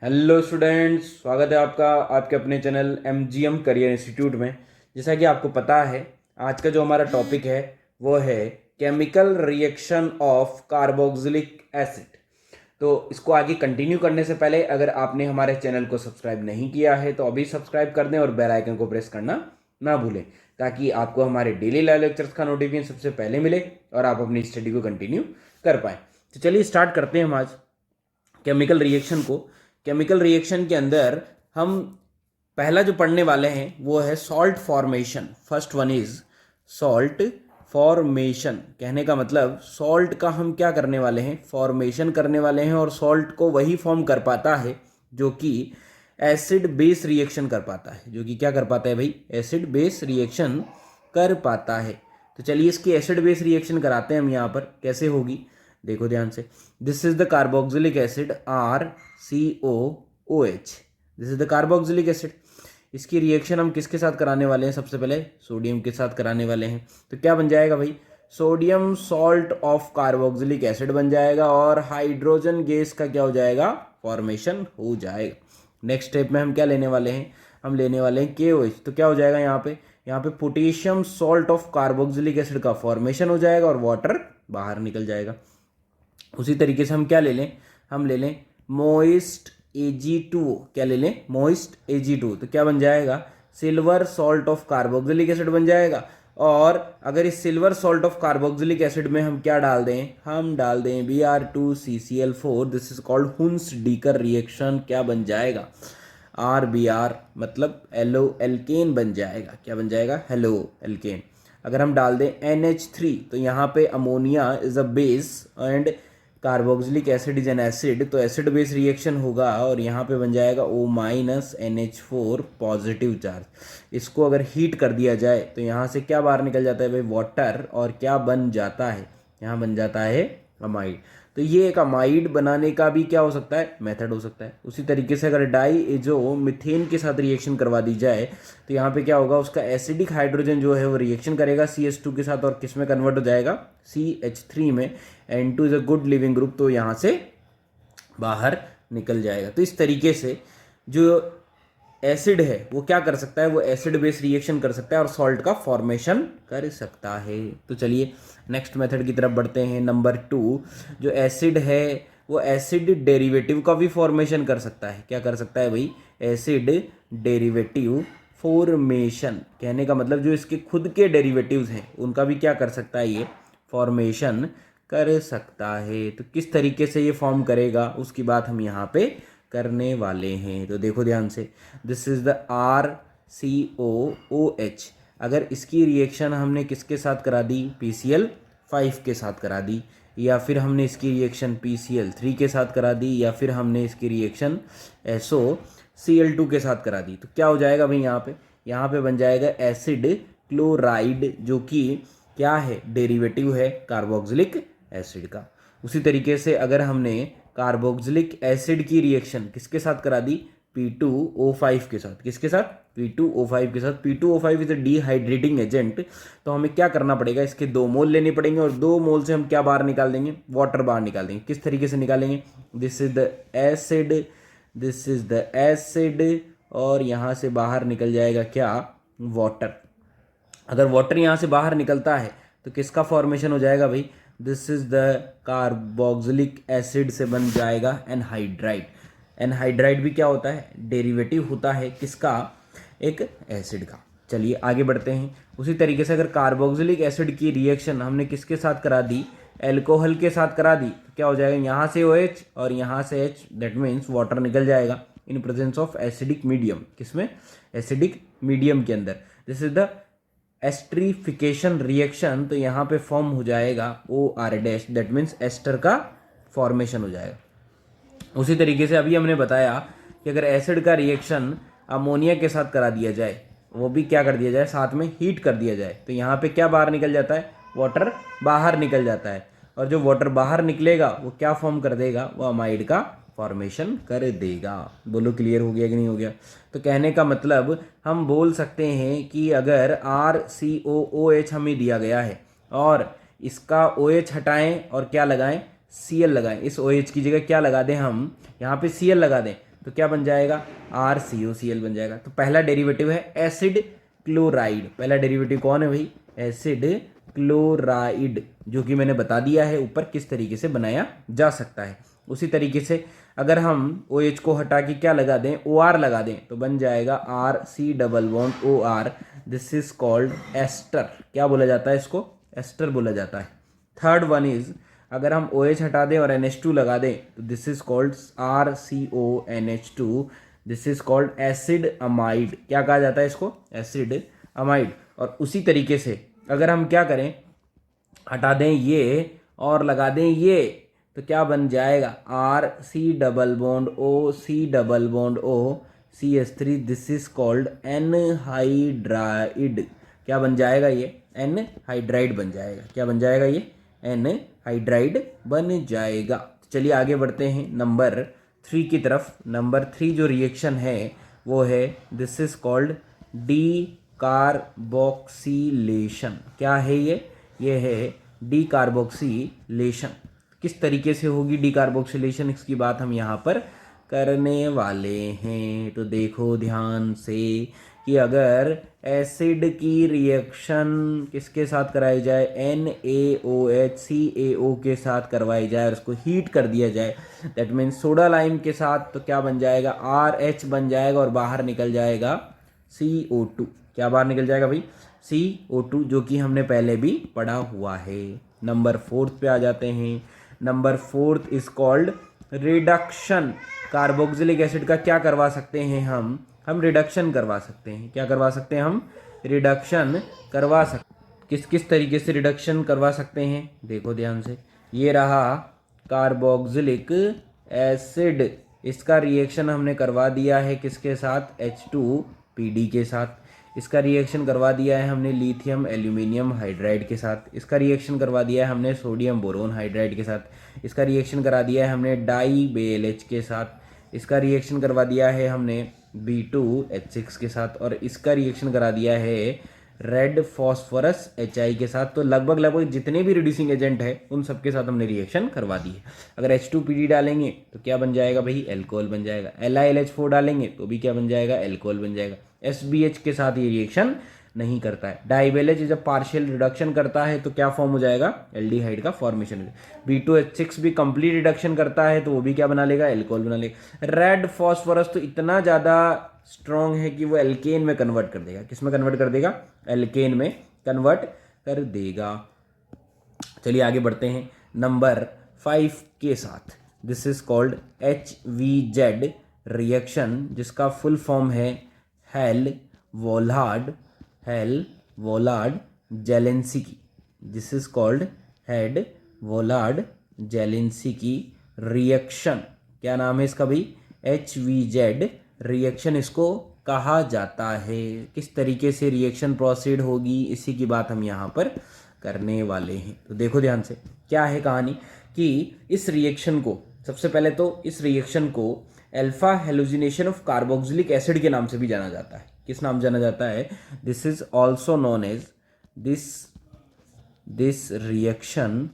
Hello students, स्वागत है आपका आपके अपने चैनल एमजीएम करियर इंस्टीट्यूट में। जैसा कि आपको पता है, आज का जो हमारा टॉपिक है वो है chemical reaction of carboxylic acid. तो इसको आगे कंटिन्यू करने से पहले अगर आपने हमारे चैनल को सब्सक्राइब नहीं किया है तो अभी सब्सक्राइब कर दें और बेल आइकन को प्रेस करना ना भूलें, ताकि आपको हमारे डेली लाइव लेक्चर्स का नोटिफिकेशन सबसे पहले मिले और आप अपनी स्टडी को कंटिन्यू कर पाएँ। तो चलिए स्टार्ट करते हैं हम आज केमिकल रिएक्शन को। केमिकल रिएक्शन के अंदर हम पहला जो पढ़ने वाले हैं वो है salt formation. First one is salt formation. कहने का मतलब सॉल्ट का हम क्या करने वाले हैं, फॉर्मेशन करने वाले हैं। और सॉल्ट को वही फॉर्म कर पाता है जो कि एसिड बेस रिएक्शन कर पाता है। जो कि क्या कर पाता है भाई, एसिड बेस रिएक्शन कर पाता है। तो चलिए इसकी एसिड बेस रिएक्शन कराते हैं हम। यहाँ पर कैसे होगी देखो ध्यान से। This is the carboxylic acid RCOOH। This is the carboxylic acid. इसकी रिएक्शन हम किसके साथ कराने वाले हैं, सबसे पहले सोडियम के साथ कराने वाले हैं। तो क्या बन जाएगा भाई, sodium salt of carboxylic acid बन जाएगा और हाइड्रोजन गैस का क्या हो जाएगा, फॉर्मेशन हो जाएगा। नेक्स्ट स्टेप में हम क्या लेने वाले हैं, हम लेने वाले हैं KOH। तो क्या हो जाएगा यहाँ पे potassium salt of carboxylic acid का फॉर्मेशन हो जाएगा और वाटर बाहर निकल जाएगा। उसी तरीके से हम क्या ले लें, हम ले लें मोइस्ट Ag2। क्या ले लें, मोइस्ट Ag2। तो क्या बन जाएगा, silver salt of carboxylic acid बन जाएगा। और अगर इस silver salt of carboxylic acid में हम क्या डाल दें, हम डाल दें Br2CCl4। This is called Hunsdiecker reaction. क्या बन जाएगा, RBr, मतलब एलो एल्केन बन जाएगा। क्या बन जाएगा, हेलो एल्केन। अगर हम डाल दें NH3 तो यहाँ पे ammonia is a base and carboxylic acid is an acid. तो एसिड बेस रिएक्शन होगा और यहाँ पे बन जाएगा O-NH4 पॉजिटिव चार्ज। इसको अगर हीट कर दिया जाए तो यहाँ से क्या बाहर निकल जाता है भाई, वाटर। और क्या बन जाता है, यहाँ बन जाता है अमाइड। तो ये एक अमाइड बनाने का भी क्या हो सकता है, मेथड हो सकता है। उसी तरीके से अगर डाई जो मिथेन के साथ रिएक्शन करवा दी जाए तो यहाँ पे क्या होगा, उसका एसिडिक हाइड्रोजन जो है वो रिएक्शन करेगा CH2 के साथ और किस में कन्वर्ट हो जाएगा, CH3 में। N2 is a good leaving group, तो यहाँ से बाहर निकल जाएगा। तो इस तरीके से जो एसिड है वो क्या कर सकता है, वो एसिड बेस रिएक्शन कर सकता है और सॉल्ट का फॉर्मेशन कर सकता है। तो चलिए नेक्स्ट मेथड की तरफ बढ़ते हैं। नंबर 2, जो एसिड है वो एसिड डेरिवेटिव का भी फॉर्मेशन कर सकता है। क्या कर सकता है भाई, एसिड डेरिवेटिव फॉर्मेशन। कहने का मतलब जो इसके खुद के डेरिवेटिव्स हैं उनका भी क्या कर सकता है, ये फॉर्मेशन कर सकता है। तो किस तरीके से ये फॉर्म करेगा उसकी बात हम यहाँ पे करने वाले हैं। तो देखो ध्यान से, दिस इज द RCOOH। अगर इसकी रिएक्शन हमने किसके साथ करा दी, PCl5 के साथ करा दी, या फिर हमने इसकी रिएक्शन PCl3 के साथ करा दी, या फिर हमने इसकी रिएक्शन SOCl2 के साथ करा दी, तो क्या हो जाएगा भाई, यहाँ पे बन जाएगा एसिड क्लोराइड, जो कि क्या है, डेरिवेटिव है कार्बोक्सिलिक एसिड का। उसी तरीके से अगर हमने कार्बोक्सिलिक एसिड की रिएक्शन किसके साथ करा दी, P2O5 के साथ। किसके साथ, P2O5 के साथ। P2O5 is a dehydrating agent. तो हमें क्या करना पड़ेगा, इसके 2 मोल लेने पड़ेंगे और 2 मोल से हम क्या बाहर निकाल देंगे, वाटर बाहर निकाल देंगे। किस तरीके से निकालेंगे, this is the acid, this is the acid, और यहाँ से बाहर निकल जाएगा क्या, वाटर। अगर वाटर यहाँ से बाहर निकलता है तो किसका फॉर्मेशन हो जाएगा भाई, this is the carboxylic acid से बन जाएगा एनहाइड्राइड। एनहाइड्राइड भी क्या होता है, डेरिवेटिव होता है किसका, एक एसिड का। चलिए आगे बढ़ते हैं। उसी तरीके से अगर कार्बोक्सिलिक एसिड की रिएक्शन हमने किसके साथ करा दी, एल्कोहल के साथ करा दी, तो क्या हो जाएगा, यहाँ से OH और यहाँ से H, दैट मीन्स वाटर निकल जाएगा in presence of acidic medium. किसमें, एसिडिक मीडियम के अंदर। This is the esterification reaction. तो यहाँ पे फॉर्म हो जाएगा OR-, दैट मीन्स एस्टर का फॉर्मेशन हो जाएगा। उसी तरीके से अभी हमने बताया कि अगर एसिड का रिएक्शन अमोनिया के साथ करा दिया जाए, वो भी क्या कर दिया जाए, साथ में हीट कर दिया जाए, तो यहाँ पे क्या बाहर निकल जाता है, वाटर बाहर निकल जाता है। और जो वाटर बाहर निकलेगा वो क्या फॉर्म कर देगा, वो अमाइड का फॉर्मेशन कर देगा। बोलो क्लियर हो गया कि नहीं हो गया। तो कहने का मतलब हम बोल सकते हैं कि अगर RCOOH हमें दिया गया है और इसका OH हटाएं और क्या लगाएं, Cl लगाएं। इस OH की जगह क्या लगा दें हम, यहाँ पे Cl लगा दें, तो क्या बन जाएगा, RCOCl बन जाएगा। तो पहला डेरिवेटिव है एसिड क्लोराइड। पहला डेरिवेटिव कौन है भाई, एसिड क्लोराइड, जो कि मैंने बता दिया है ऊपर किस तरीके से बनाया जा सकता है। उसी तरीके से अगर हम OH को हटा के क्या लगा दें, OR लगा दें, तो बन जाएगा RC double bond OR। This is called ester. क्या बोला जाता है इसको, एस्टर बोला जाता है। थर्ड वन इज अगर हम OH हटा दें और NH2 लगा दें तो this is called RCONH2। This is called acid amide. क्या कहा जाता है इसको, एसिड अमाइड। और उसी तरीके से अगर हम क्या करें, हटा दें ये और लगा दें ये, तो क्या बन जाएगा, RC double bond OC double bond OCH3। This is called anhydride. क्या बन जाएगा ये, एनहाइड्राइड बन जाएगा। क्या बन जाएगा ये, एनहाइड्राइड बन जाएगा। चलिए आगे बढ़ते हैं नंबर 3 की तरफ। नंबर 3 जो रिएक्शन है वो है, दिस इज कॉल्ड डीकार्बोक्सिलेशन। क्या है ये है डीकार्बोक्सिलेशन। किस तरीके से होगी डीकार्बोक्सिलेशन, इसकी बात हम यहाँ पर करने वाले हैं। तो देखो ध्यान से कि अगर एसिड की रिएक्शन किसके साथ कराई जाए, NaOH के साथ करवाई जाए और उसको हीट कर दिया जाए, दैट मीन्स सोडा लाइम के साथ, तो क्या बन जाएगा, RH बन जाएगा और बाहर निकल जाएगा CO2। क्या बाहर निकल जाएगा भाई, CO2, जो कि हमने पहले भी पढ़ा हुआ है। नंबर 4 पे आ जाते हैं। Number 4 is called reduction. Carboxylic acid का क्या करवा सकते हैं हम रिडक्शन करवा सकते हैं। क्या करवा सकते हैं, हम रिडक्शन करवा सकते। किस किस तरीके से रिडक्शन करवा सकते हैं, देखो ध्यान से। ये रहा कार्बोक्सिलिक एसिड, इसका रिएक्शन हमने करवा दिया है किसके साथ, H2PD के साथ। इसका रिएक्शन करवा दिया है हमने लिथियम एल्यूमिनियम हाइड्राइड के साथ। इसका रिएक्शन करवा दिया है हमने सोडियम बोरोन हाइड्राइड के साथ। इसका रिएक्शन करा दिया है हमने डाई-BeLH के साथ। इसका रिएक्शन करवा दिया है हमने B2H6 के साथ। और इसका रिएक्शन करा दिया है रेड फॉस्फोरस HI के साथ। तो लगभग जितने भी रिड्यूसिंग एजेंट है उन सब के साथ हमने रिएक्शन करवा दी है। अगर H2PD डालेंगे तो क्या बन जाएगा भाई, एल्कोहल बन जाएगा। LiLH4 डालेंगे तो भी क्या बन जाएगा, एल्कोहल बन जाएगा। SBH के साथ ये रिएक्शन नहीं करता है। डाई-BeLH जब पार्शियल रिडक्शन करता है तो क्या फॉर्म हो जाएगा, एल्डिहाइड का फॉर्मेशन। B2H6 भी कंप्लीट रिडक्शन करता है तो वो भी क्या बना लेगा, एल्कोहल बना लेगा। रेड फॉस्फोरस तो इतना ज़्यादा स्ट्रॉन्ग है कि वो एल्केन में कन्वर्ट कर देगा। किस में कन्वर्ट कर देगा, एल्केन में कन्वर्ट कर देगा। चलिए आगे बढ़ते हैं नंबर 5 के साथ। This is called HVZ reaction, जिसका फुल फॉर्म है Hell Volhard Zelinsky. This is called Hell Volhard Zelinsky reaction. क्या नाम है इसका भाई, HVZ रिएक्शन इसको कहा जाता है। किस तरीके से रिएक्शन प्रोसीड होगी, इसी की बात हम यहाँ पर करने वाले हैं। तो देखो ध्यान से, क्या है कहानी कि इस रिएक्शन को, सबसे पहले तो इस रिएक्शन को alpha halogenation of carboxylic acid के नाम से भी जाना जाता है। किस नाम जाना जाता है, this is also known as this reaction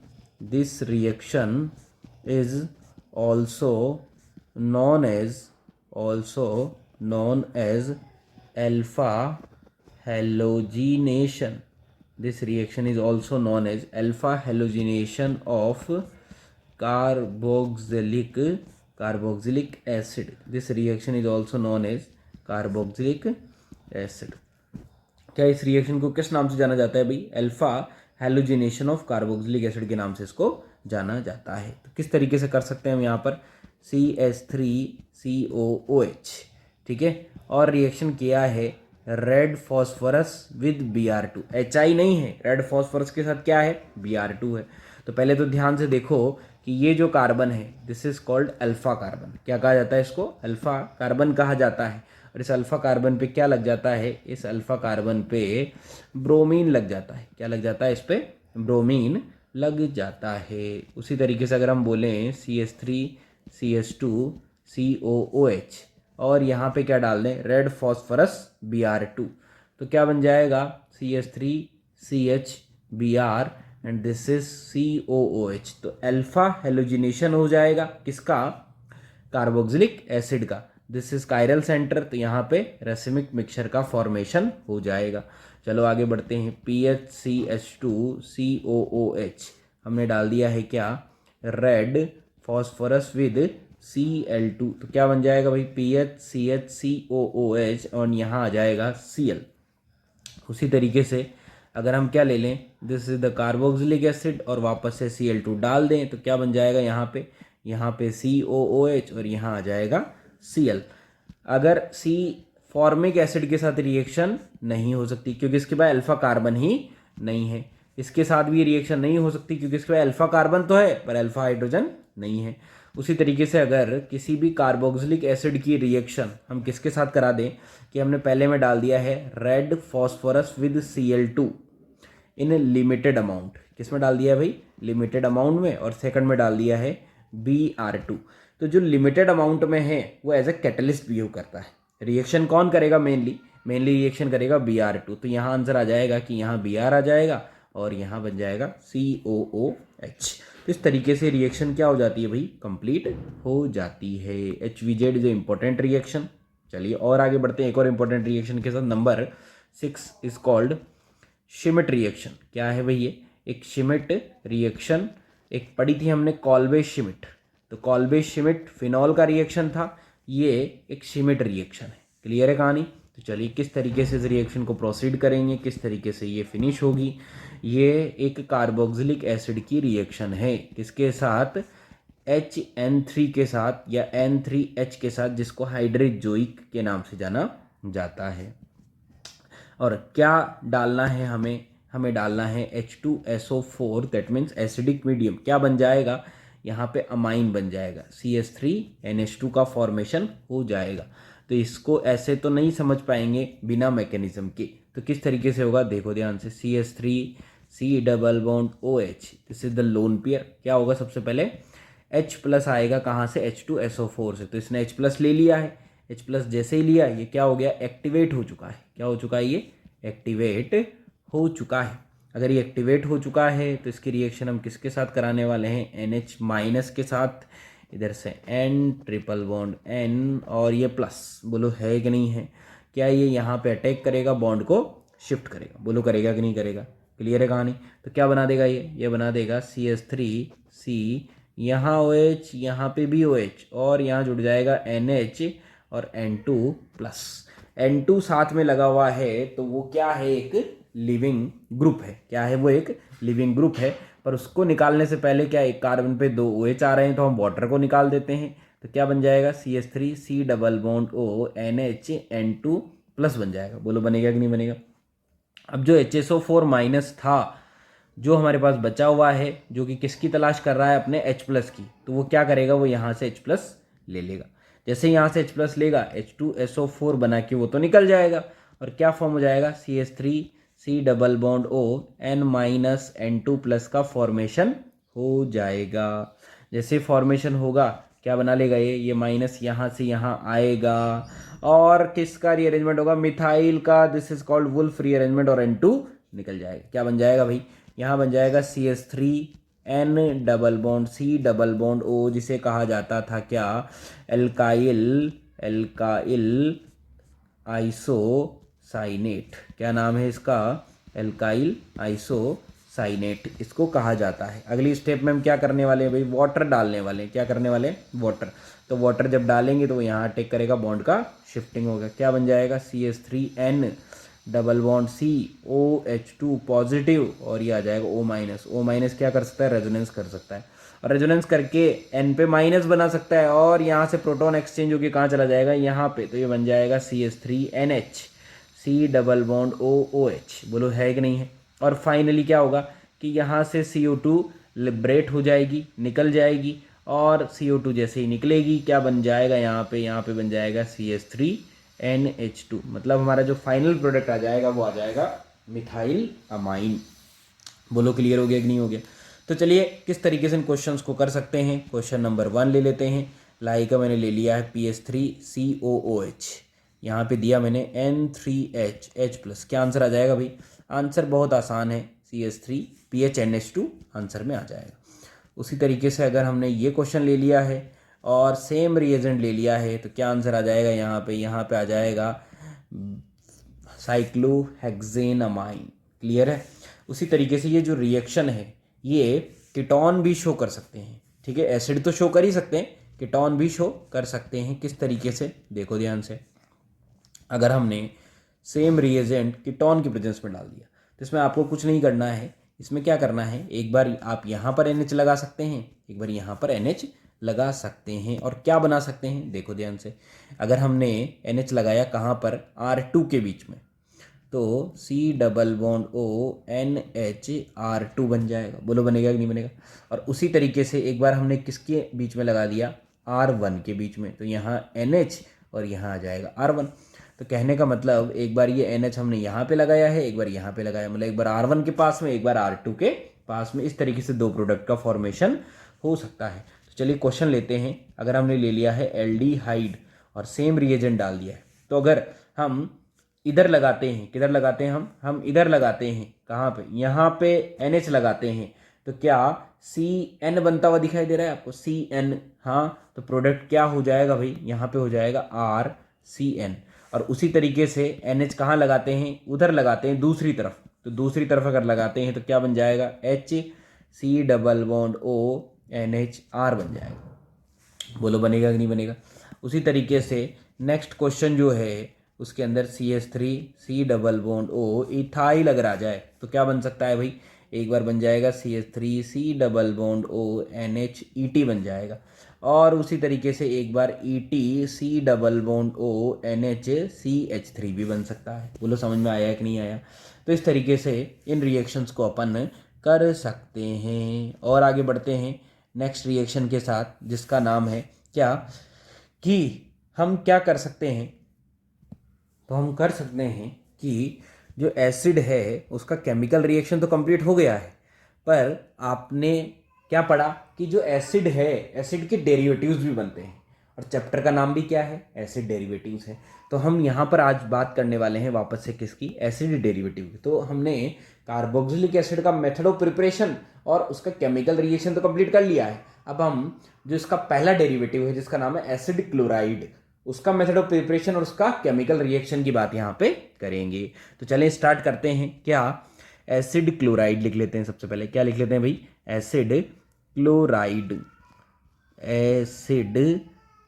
is also known as alpha halogenation. This reaction is also known as alpha halogenation of carboxylic acid. This reaction is also known as carboxylic acid. क्या इस reaction को किस नाम से जाना जाता है भाई, alpha halogenation of carboxylic acid के नाम से इसको जाना जाता है। तो किस तरीके से कर सकते हैं हम यहाँ पर, CH3COOH, ठीक है। और रिएक्शन किया है red phosphorus with Br2। HI नहीं है, रेड फॉस्फोरस के साथ क्या है, Br2 है। तो पहले तो ध्यान से देखो कि ये जो कार्बन है, this is called alpha carbon. क्या कहा जाता है इसको, अल्फा कार्बन कहा जाता है। और इस अल्फा कार्बन पे क्या लग जाता है, इस अल्फा कार्बन पे ब्रोमीन लग जाता है। क्या लग जाता है, इस पे ब्रोमीन लग जाता है। उसी तरीके से अगर हम बोलें CH3CH2COOH और यहाँ पे क्या डाल दें, रेड फॉस्फोरस Br2, तो क्या बन जाएगा, CH3CHBr and this is COOH। तो अल्फा हेलोजिनेशन हो जाएगा किसका, कार्बोक्सिलिक एसिड का। दिस इज कायरल सेंटर, तो यहाँ पे रेसिमिक मिक्सचर का फॉर्मेशन हो जाएगा। चलो आगे बढ़ते हैं। PHCH2COOH हमने डाल दिया है क्या, रेड फॉस्फोरस विद Cl2, तो क्या बन जाएगा भाई, PHCHCOOH और यहाँ आ जाएगा Cl। उसी तरीके से अगर हम क्या ले लें, this is the carboxylic acid और वापस से Cl2 डाल दें तो क्या बन जाएगा यहाँ पे COOH और यहाँ आ जाएगा Cl। अगर C फॉर्मिक एसिड के साथ रिएक्शन नहीं हो सकती क्योंकि इसके पास अल्फा कार्बन ही नहीं है, इसके साथ भी रिएक्शन नहीं हो सकती क्योंकि इसके पास अल्फा कार्बन तो है पर अल्फा हाइड्रोजन नहीं है। उसी तरीके से अगर किसी भी कार्बोक्सिलिक एसिड की रिएक्शन हम किसके साथ करा दें कि हमने पहले में डाल दिया है red phosphorus with Cl2 in limited amount, किस में डाल दिया है भाई, लिमिटेड अमाउंट में, और सेकंड में डाल दिया है Br2। तो जो लिमिटेड अमाउंट में है वो एज ए कैटलिस्ट बिहेव करता है। रिएक्शन कौन करेगा, मेनली रिएक्शन करेगा Br2, तो यहाँ आंसर आ जाएगा कि यहाँ Br आ जाएगा और यहाँ बन जाएगा COOH। तो इस तरीके से रिएक्शन क्या हो जाती है भाई, कंप्लीट हो जाती है। HVZ is a important reaction. चलिए और आगे बढ़ते हैं एक और इंपॉर्टेंट रिएक्शन के साथ। Number 6 is called Schmidt reaction. क्या है भाई ये, एक शिमिट रिएक्शन, एक पढ़ी थी हमने कॉल्बे शिमिट, तो कॉल्बे शिमिट फिनॉल का रिएक्शन था, ये एक शिमिट रिएक्शन है। क्लियर है कहानी। तो चलिए किस तरीके से इस रिएक्शन को प्रोसीड करेंगे, किस तरीके से ये फिनिश होगी। ये एक कार्बोक्सिलिक एसिड की रिएक्शन है, किसके साथ, HN3 के साथ या N3H के साथ, जिसको हाइड्रोजोइक के नाम से जाना जाता है। और क्या डालना है हमें डालना है H2SO4, that means acidic medium. क्या बन जाएगा, यहाँ पे अमाइन बन जाएगा, CH3NH2 का फॉर्मेशन हो जाएगा। तो इसको ऐसे तो नहीं समझ पाएंगे बिना मैकेनिज्म के, तो किस तरीके से होगा देखो ध्यान से। CH3C double bond OH, this is the lone pair. क्या होगा, सबसे पहले H प्लस आएगा कहाँ से, H2SO4 से, तो इसने H प्लस ले लिया है। H प्लस जैसे ही लिया ये क्या हो गया, एक्टिवेट हो चुका है। क्या हो चुका है, ये एक्टिवेट हो चुका है। अगर ये एक्टिवेट हो चुका है तो इसकी रिएक्शन हम किसके साथ कराने वाले हैं, NH माइनस के साथ, इधर से N ट्रिपल बॉन्ड N और ये प्लस, बोलो है कि नहीं है। क्या ये यहाँ पे अटैक करेगा, बॉन्ड को शिफ्ट करेगा, बोलो करेगा कि नहीं करेगा। क्लियर है कहानी। तो क्या बना देगा ये बना देगा CH3C, यहाँ OH, यहाँ पे भी OH, और यहाँ जुड़ जाएगा NH और N2 प्लस। N2 साथ में लगा हुआ है तो वो क्या है, एक लिविंग ग्रुप है। क्या है, वो एक लिविंग ग्रुप है। पर उसको निकालने से पहले क्या, एक कार्बन पे 2 OH आ रहे हैं तो हम वाटर को निकाल देते हैं। तो क्या बन जाएगा, CH3C double bond O NH N2 plus बन जाएगा। बोलो बनेगा कि नहीं बनेगा। अब जो HSO4 माइनस था जो हमारे पास बचा हुआ है, जो कि किसकी तलाश कर रहा है, अपने H प्लस की, तो वो क्या करेगा, वो यहाँ से H प्लस ले लेगा। जैसे यहाँ से H प्लस लेगा, H2SO4 बना के वो तो निकल जाएगा और क्या फॉर्म हो जाएगा, CH3C double bond O N minus N2 plus का फॉर्मेशन हो जाएगा। जैसे फॉर्मेशन होगा क्या बना लेगा, ये माइनस यहाँ से यहाँ आएगा और किसका रीअरेंजमेंट होगा, मिथाइल का। This is called wolf rearrangement और N2 निकल जाएगा। क्या बन जाएगा भाई, यहाँ बन जाएगा CH3N double bond C double bond O, जिसे कहा जाता था क्या, एल्काइल आइसोसाइनेट। क्या नाम है इसका, एल्काइल आइसोसाइनेट इसको कहा जाता है। अगली स्टेप में हम क्या करने वाले हैं भाई, वाटर डालने वाले हैं। क्या करने वाले हैं, वाटर। तो वाटर जब डालेंगे तो वो यहाँ अटैक करेगा, बॉन्ड का शिफ्टिंग होगा। क्या बन जाएगा, CH3N double bond COH2 positive और ये आ जाएगा O माइनस। O माइनस क्या कर सकता है, रेजोनेंस कर सकता है और रेजोनेंस करके N पे माइनस बना सकता है और यहाँ से प्रोटॉन एक्सचेंज होकर कहाँ चला जाएगा, यहाँ पे। तो ये बन जाएगा CH3NH C double bond OOH। बोलो है कि नहीं है। और फाइनली क्या होगा कि यहाँ से CO2 लिबरेट हो जाएगी, निकल जाएगी और CO2 जैसे ही निकलेगी क्या बन जाएगा, यहाँ पे बन जाएगा CH3NH2। मतलब हमारा जो फाइनल प्रोडक्ट आ जाएगा वो आ जाएगा मिथाइल अमाइन। बोलो क्लियर हो गया कि नहीं हो गया। तो चलिए किस तरीके से इन क्वेश्चंस को कर सकते हैं। क्वेश्चन नंबर 1 ले लेते हैं। लाई का मैंने ले लिया है PH3COOH, यहाँ पे दिया मैंने N3H क्या आंसर आ जाएगा भाई, आंसर बहुत आसान है, CH3PHNH2 आंसर में आ जाएगा। उसी तरीके से अगर हमने ये क्वेश्चन ले लिया है और सेम रिएजेंट ले लिया है, तो क्या आंसर आ जाएगा यहाँ पे आ जाएगा साइक्लोहेक्सेनमाइन। क्लियर है। उसी तरीके से ये जो रिएक्शन है ये कीटोन भी शो कर सकते हैं। ठीक है, एसिड तो शो कर ही सकते हैं, कीटोन भी शो कर सकते हैं। किस तरीके से, देखो ध्यान से। अगर हमने सेम रिएजेंट कीटोन की प्रेजेंस में डाल दिया तो इसमें आपको कुछ नहीं करना है। इसमें क्या करना है, एक बार आप यहाँ पर NH लगा सकते हैं, एक बार यहाँ पर NH लगा सकते हैं, और क्या बना सकते हैं, देखो ध्यान से। अगर हमने NH लगाया कहाँ पर, R2 के बीच में, तो C+O NH R2 बन जाएगा। बोलो बनेगा कि नहीं बनेगा। और उसी तरीके से एक बार हमने किसके बीच में लगा दिया, R1 के बीच में, तो यहाँ NH और यहाँ आ जाएगा R1। तो कहने का मतलब एक बार ये NH हमने यहाँ पे लगाया है, एक बार यहाँ पे लगाया, मतलब एक बार R1 के पास में, एक बार R2 के पास में। इस तरीके से दो प्रोडक्ट का फॉर्मेशन हो सकता है। तो चलिए क्वेश्चन लेते हैं। अगर हमने ले लिया है एल्डिहाइड और सेम रिएजेंट डाल दिया है, तो अगर हम इधर लगाते हैं, किधर लगाते हैं हम इधर लगाते हैं, कहाँ पे, यहाँ पे NH लगाते हैं, तो क्या CN बनता हुआ दिखाई दे रहा है आपको, CN। हाँ, तो प्रोडक्ट क्या हो जाएगा भाई, यहाँ पे हो जाएगा RCN। और उसी तरीके से NH कहाँ लगाते हैं, उधर लगाते हैं दूसरी तरफ, तो दूसरी तरफ अगर लगाते हैं तो क्या बन जाएगा, HC+ONH R बन जाएगा। बोलो बनेगा कि नहीं बनेगा। उसी तरीके से नेक्स्ट क्वेश्चन जो है उसके अंदर CH3 C+O इथाइल अगर आ जाए तो क्या बन सकता है भाई, एक बार बन जाएगा CH3 C+O NH ET बन जाएगा। और उसी तरीके से एक बार ET C+O NH CH3 भी बन सकता है। बोलो समझ में आया कि नहीं आया। तो इस तरीके से इन रिएक्शंस को अपन कर सकते हैं। और आगे बढ़ते हैं नेक्स्ट रिएक्शन के साथ, जिसका नाम है क्या, कि हम क्या कर सकते हैं, तो हम कर सकते हैं कि जो एसिड है उसका केमिकल रिएक्शन तो कंप्लीट हो गया है, पर आपने क्या पढ़ा कि जो एसिड है, एसिड के डेरिवेटिव्स भी बनते हैं, और चैप्टर का नाम भी क्या है, एसिड डेरिवेटिव्स है। तो हम यहाँ पर आज बात करने वाले हैं वापस से किसकी, एसिड डेरिवेटिव की। तो हमने कार्बोक्सिलिक एसिड का मेथड ऑफ प्रिपरेशन और उसका केमिकल रिएक्शन तो कंप्लीट कर लिया है। अब हम जो इसका पहला डेरिवेटिव है जिसका नाम है एसिड क्लोराइड, उसका मेथड ऑफ प्रिपरेशन और उसका केमिकल रिएक्शन की बात यहाँ पे करेंगे। तो चलें स्टार्ट करते हैं। क्या, एसिड क्लोराइड लिख लेते हैं सबसे पहले। क्या लिख लेते हैं भाई, acid chloride, acid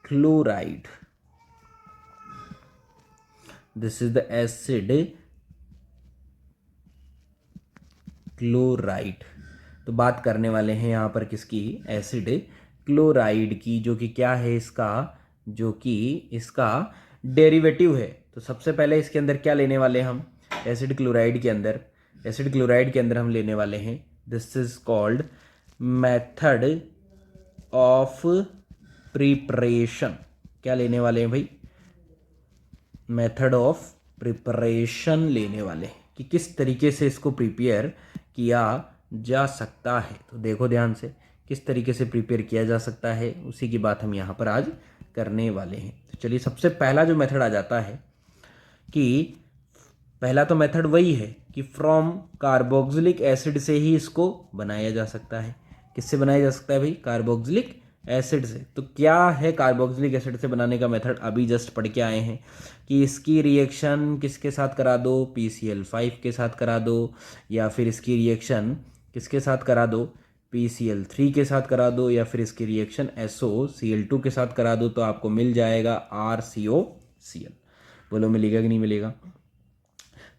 chloride, this is the acid chloride. तो बात करने वाले हैं यहाँ पर किसकी, एसिड क्लोराइड की, जो कि क्या है इसका, जो कि इसका डेरिवेटिव है। तो सबसे पहले इसके अंदर क्या लेने वाले हैं हम, एसिड क्लोराइड के अंदर, एसिड क्लोराइड के अंदर हम लेने वाले हैं, this is called method of preparation. क्या लेने वाले हैं भाई, मेथड ऑफ प्रिपरेशन लेने वाले हैं, कि किस तरीके से इसको प्रिपेयर किया जा सकता है। तो देखो ध्यान से, किस तरीके से प्रिपेयर किया जा सकता है उसी की बात हम यहाँ पर आज करने वाले हैं। तो चलिए सबसे पहला जो मेथड आ जाता है, कि पहला तो मेथड वही है कि फ्रॉम कार्बोक्सिलिक एसिड से ही इसको बनाया जा सकता है। किससे बनाया जा सकता है भाई, कार्बोक्सिलिक एसिड से। तो क्या है कार्बोक्सिलिक एसिड से बनाने का मेथड, अभी जस्ट पढ़ के आए हैं कि इसकी रिएक्शन किसके साथ करा दो, PCl5 के साथ करा दो, या फिर इसकी रिएक्शन किसके साथ करा दो, PCl3 के साथ करा दो, या फिर इसकी रिएक्शन SOCl2 के साथ करा दो, तो आपको मिल जाएगा RCOCl। बोलो मिलेगा कि नहीं मिलेगा।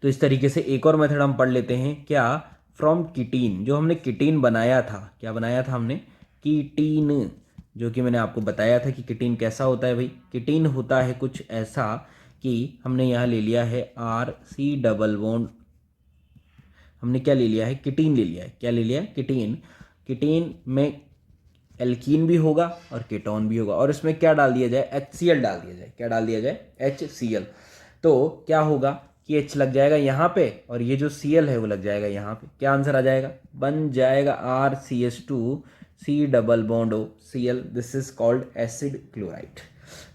तो इस तरीके से एक और मेथड हम पढ़ लेते हैं। क्या, फ्रॉम कीटीन, जो हमने कीटीन बनाया था, क्या बनाया था हमने, कीटीन, जो कि मैंने आपको बताया था कि कीटीन कैसा होता है भाई। कीटीन होता है कुछ ऐसा कि हमने यहाँ ले लिया है RC डबल बॉन्ड, हमने क्या ले लिया है, कीटीन ले लिया है। क्या ले लिया है, कीटीन। कीटीन में एल्कीन भी होगा और कीटोन भी होगा, और इसमें क्या डाल दिया जाए, HCl डाल दिया जाए। क्या डाल दिया जाए, HCl। तो क्या होगा कि H लग जाएगा यहाँ पे, और ये जो Cl है वो लग जाएगा यहाँ पे। क्या आंसर आ जाएगा, बन जाएगा RCH2 C+O Cl। This is called acid chloride.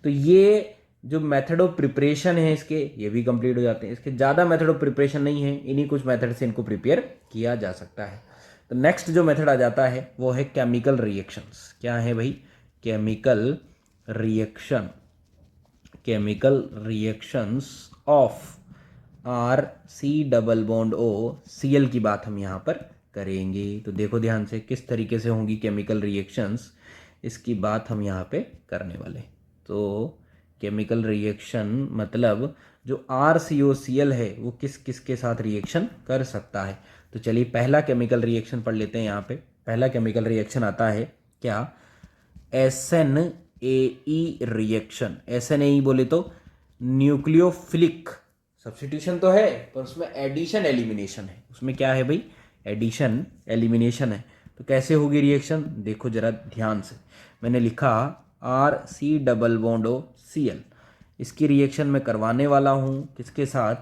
तो ये जो मेथड ऑफ प्रिपरेशन है इसके, ये भी कंप्लीट हो जाते हैं। इसके ज़्यादा मेथड ऑफ प्रिपरेशन नहीं है, इन्हीं कुछ मेथड से इनको प्रिपेयर किया जा सकता है। तो नेक्स्ट जो मेथड आ जाता है वो है केमिकल रिएक्शंस। क्या है भाई, chemical reaction, chemical reactions of R C double bond O C L की बात हम यहाँ पर करेंगे। तो देखो ध्यान से किस तरीके से होंगी केमिकल रिएक्शंस, इसकी बात हम यहाँ पे करने वाले। तो केमिकल रिएक्शन मतलब जो आर सी ओ सी एल है वो किस किस के साथ रिएक्शन कर सकता है। तो चलिए पहला केमिकल रिएक्शन पढ़ लेते हैं। यहाँ पे पहला केमिकल रिएक्शन आता है क्या, S N A E reaction. S N A E बोले तो न्यूक्लियोफिलिक सब्स्टिट्यूशन तो है पर उसमें एडिशन एलिमिनेशन है। उसमें क्या है भाई, एडिशन एलिमिनेशन है। तो कैसे होगी रिएक्शन, देखो जरा ध्यान से। मैंने लिखा R C double bond O C L, इसकी रिएक्शन मैं करवाने वाला हूँ किसके साथ,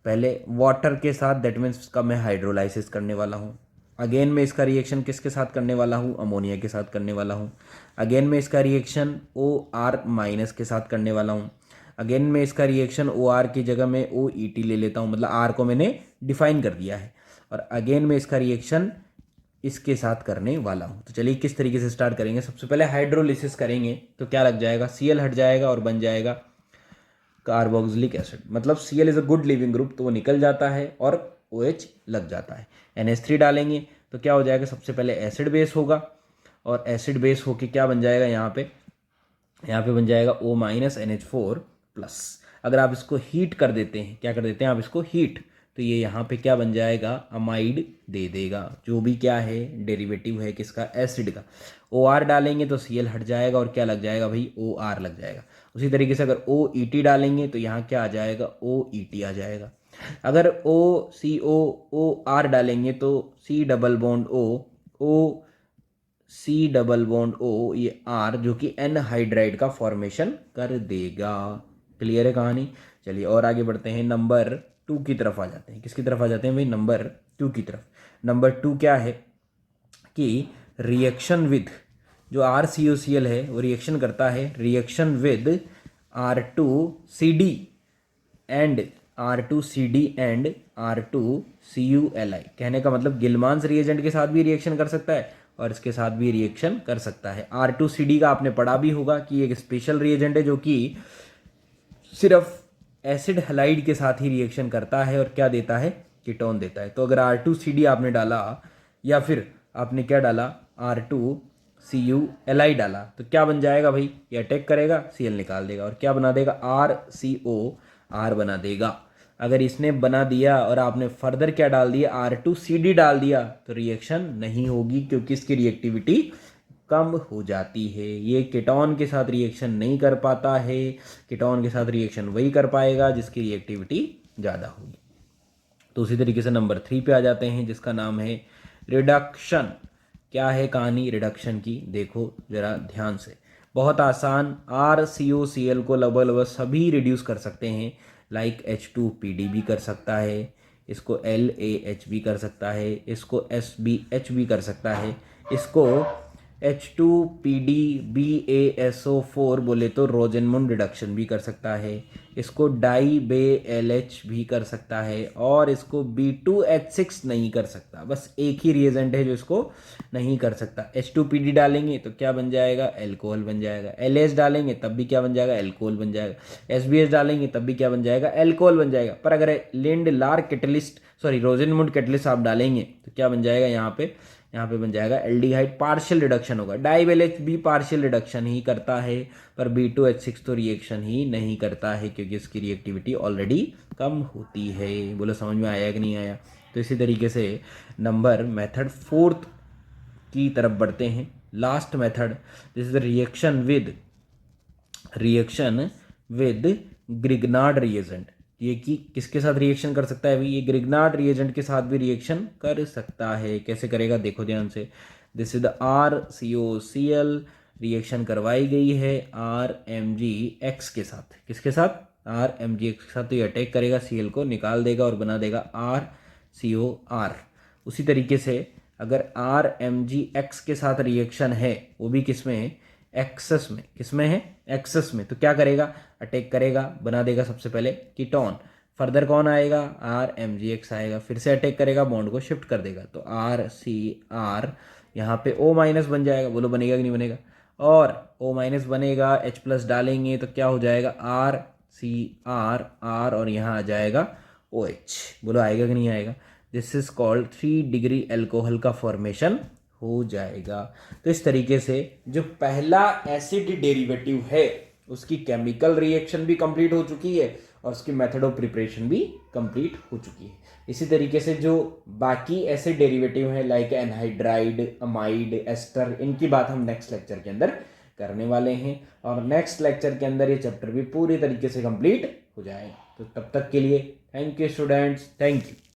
पहले वाटर के साथ, दैट मीन्स इसका मैं हाइड्रोलाइसिस करने वाला हूँ। अगेन मैं इसका रिएक्शन किसके साथ करने वाला हूँ, अमोनिया के साथ करने वाला हूँ। अगेन मैं इसका रिएक्शन ओ आर माइनस के साथ करने वाला हूँ। अगेन मैं इसका रिएक्शन ओ आर की जगह में ओ ई टी ले लेता हूँ, मतलब आर को मैंने डिफाइन कर दिया है। और अगेन मैं इसका रिएक्शन इसके साथ करने वाला हूँ। तो चलिए किस तरीके से स्टार्ट करेंगे। सबसे पहले हाइड्रोलिसिस करेंगे तो क्या लग जाएगा, सी एल हट जाएगा और बन जाएगा कार्बोक्सिलिक एसिड। मतलब C L is a good leaving group, तो वो निकल जाता है और ओ एच लग जाता है। NH3 डालेंगे तो क्या हो जाएगा, सबसे पहले एसिड बेस होगा और एसिड बेस होके क्या बन जाएगा, यहाँ पे बन जाएगा O माइनस NH4 प्लस। अगर आप इसको हीट कर देते हैं, क्या कर देते हैं आप इसको हीट, तो ये यहाँ पे क्या बन जाएगा, अमाइड दे देगा, जो भी क्या है डेरिवेटिव है किसका, एसिड का। OR डालेंगे तो Cl हट जाएगा और क्या लग जाएगा भाई, OR लग जाएगा। उसी तरीके से अगर OET डालेंगे तो यहाँ क्या आ जाएगा, OET आ जाएगा। अगर OCOOR डालेंगे तो C double bond O C double bond O, ये R जो कि N हाइड्राइड का फॉर्मेशन कर देगा। क्लियर है कहानी। चलिए और आगे बढ़ते हैं, नंबर 2 की तरफ आ जाते हैं। किसकी तरफ आ जाते हैं भाई, नंबर 2 की तरफ। नंबर 2 क्या है कि रिएक्शन विद, जो RCOCl है वो रिएक्शन करता है, reaction with R2CD and R2CD and R2CuLi। कहने का मतलब गिलमांस रिएजेंट के साथ भी रिएक्शन कर सकता है और इसके साथ भी रिएक्शन कर सकता है। R2CD का आपने पढ़ा भी होगा कि एक स्पेशल रिएजेंट है जो कि सिर्फ एसिड हैलाइड के साथ ही रिएक्शन करता है और क्या देता है, कीटोन देता है। तो अगर R2CD आपने डाला या फिर आपने क्या डाला, R2CuLi डाला, तो क्या बन जाएगा भाई, ये अटैक करेगा, Cl निकाल देगा और क्या बना देगा, RCOR बना देगा। अगर इसने बना दिया और आपने फर्दर क्या डाल दिया, R2CD डाल दिया, तो रिएक्शन नहीं होगी क्योंकि इसकी रिएक्टिविटी कम हो जाती है। ये कीटोन के साथ रिएक्शन नहीं कर पाता है, कीटोन के साथ रिएक्शन वही कर पाएगा जिसकी रिएक्टिविटी ज़्यादा होगी। तो उसी तरीके से नंबर 3 पे आ जाते हैं जिसका नाम है रिडक्शन। क्या है कहानी रिडक्शन की, देखो जरा ध्यान से, बहुत आसान। RCOCl को लगभग लगभग सभी रिड्यूस कर सकते हैं, लाइक H2PD भी कर सकता है, इसको LAH भी कर सकता है, इसको SBH भी कर सकता है, इसको H2PDBaSO4 बोले तो रोजेनमुंड रिडक्शन भी कर सकता है, इसको डाई-BeLH भी कर सकता है और इसको B2H6 नहीं कर सकता। बस एक ही रिएजेंट है जो इसको नहीं कर सकता। H2PD डालेंगे तो क्या बन जाएगा, एल्कोहल बन जाएगा। LH डालेंगे तब भी क्या बन जाएगा, एल्कोहल बन जाएगा। SBH डालेंगे तब भी क्या बन जाएगा, एल्कोहल बन जाएगा। पर अगर लिंड लार कैटलिस्ट रोजेनमुंड कैटलिस्ट आप डालेंगे तो क्या बन जाएगा, यहाँ पे बन जाएगा एल्डिहाइड, पार्शियल रिडक्शन होगा। डाई-BeLH भी पार्शियल रिडक्शन ही करता है पर B2H6 तो रिएक्शन ही नहीं करता है क्योंकि इसकी रिएक्टिविटी ऑलरेडी कम होती है। बोलो समझ में आया कि नहीं आया। तो इसी तरीके से नंबर मेथड 4 की तरफ बढ़ते हैं, last method, this is reaction with Grignard reagent. ये कि किसके साथ रिएक्शन कर सकता है भाई, ये ग्रिग्नार्ड रिएजेंट के साथ भी रिएक्शन कर सकता है। कैसे करेगा देखो ध्यान से, this is the RCOCl, reaction करवाई गई है RMgX के साथ। किसके साथ, RMgX के साथ। तो ये अटैक करेगा, Cl को निकाल देगा और बना देगा RCOR। उसी तरीके से अगर RMgX के साथ रिएक्शन है, वो भी किसमें है, एक्सेस में। किसमें है, एक्सेस में। तो क्या करेगा, अटैक करेगा, बना देगा सबसे पहले कीटोन। फर्दर कौन आएगा, RMgX आएगा, फिर से अटैक करेगा, बॉन्ड को शिफ्ट कर देगा। तो RCR यहाँ पे O माइनस बन जाएगा। बोलो बनेगा कि नहीं बनेगा, और O माइनस बनेगा, H प्लस डालेंगे तो क्या हो जाएगा RCr R और यहाँ आ जाएगा OH। बोलो आएगा कि नहीं आएगा? This is called 3 degree alcohol का फॉर्मेशन हो जाएगा। तो इस तरीके से जो पहला एसिड डेरिवेटिव है उसकी केमिकल रिएक्शन भी कंप्लीट हो चुकी है और उसकी मेथड ऑफ प्रिपरेशन भी कंप्लीट हो चुकी है। इसी तरीके से जो बाकी एसिड डेरिवेटिव है लाइक एनहाइड्राइड, अमाइड, एस्टर, इनकी बात हम नेक्स्ट लेक्चर के अंदर करने वाले हैं और नेक्स्ट लेक्चर के अंदर ये चैप्टर भी पूरी तरीके से कंप्लीट हो जाएगा। तो तब तक के लिए thank you students, thank you.